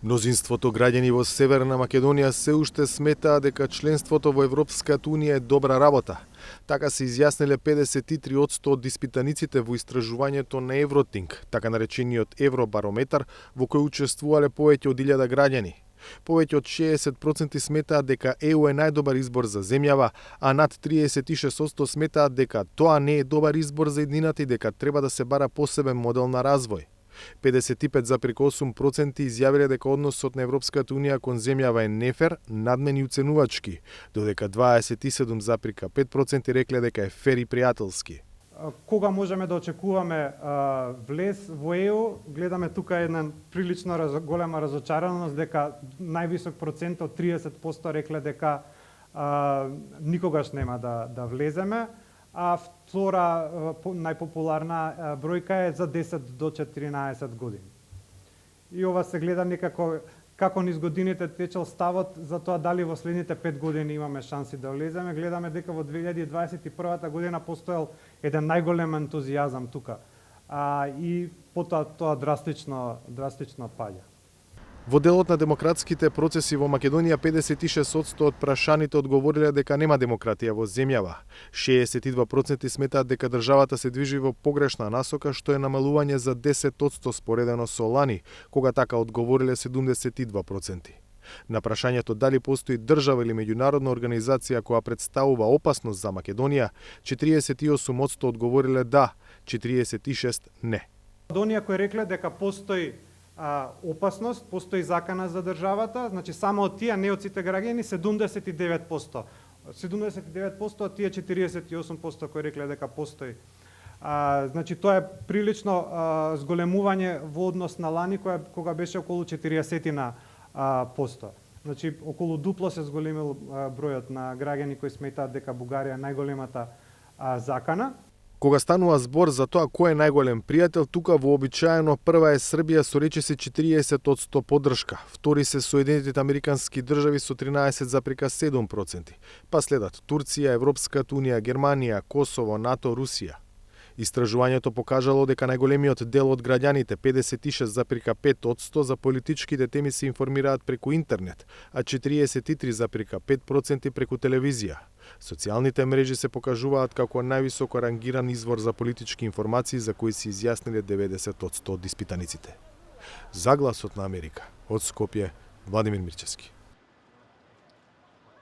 Мнозинството граѓани во Северна Македонија се уште сметаа дека членството во Европската Унија е добра работа. Така се изјасниле 53% од испитаниците во истражувањето на Евротинг, така наречениот Евробарометар, во кој учествувале повеќе од 1000 граѓани. Повеќе од 60% сметаат дека ЕУ е најдобар избор за земјава, а над 36% сметаат дека тоа не е добар избор за еднината и дека треба да се бара посебен модел на развој. 55,8% изјавиле дека односот на Европската Унија кон земјава е нефер, надмен и уценувачки, додека 27,5% рекле дека е фер и пријателски. Кога можеме да очекуваме влез во ЕУ, гледаме тука една прилично голема разочараност дека највисок процент од 30% рекле дека никогаш нема да влеземе, а втора најпопуларна бројка е за 10 до 14 години. И ова се гледа некако како низ годините течел ставот за тоа дали во следните 5 години имаме шанси да влеземе. Гледаме дека во 2021 година постоел еден најголем ентузијазам тука. И потоа тоа драстично паѓа. Во делот на демократските процеси во Македонија 56% од прашаните одговориле дека нема демократија во земјава. 62% сметаат дека државата се движи во погрешна насока, што е намалување за 10% споредено со лани, кога така одговориле 72%. На прашањето дали постои држава или меѓународна организација која представува опасност за Македонија, 48% одговориле да, 46% не. Македонија кој рекле дека постои опасност, постои закана за државата, значи само од тие, не од сите граѓани, 79%. 79% од тие 48% кои рекле дека постои. Значи тоа е прилично зголемување во однос на лани кога беше околу 40%. Значи околу дупло се зголемил бројот на граѓани кои сметаат дека Бугарија е најголемата закана. Кога станува збор за тоа кој е најголем пријател, тука вообичаено прва е Србија со речиси 40% поддршка, втори се Соединетите Американски држави со 13,7%, па следат Турција, Европската Унија, Германија, Косово, НАТО, Русија. Истражувањето покажало дека најголемиот дел од граѓаните, 56,5%, за политичките теми се информираат преку интернет, а 43,5% преку телевизија. Социјалните мрежи се покажуваат како највисоко рангиран извор за политички информации за кои се изјасниле 90% од испитаниците. За Гласот на Америка, од Скопје, Владимир Мирчевски.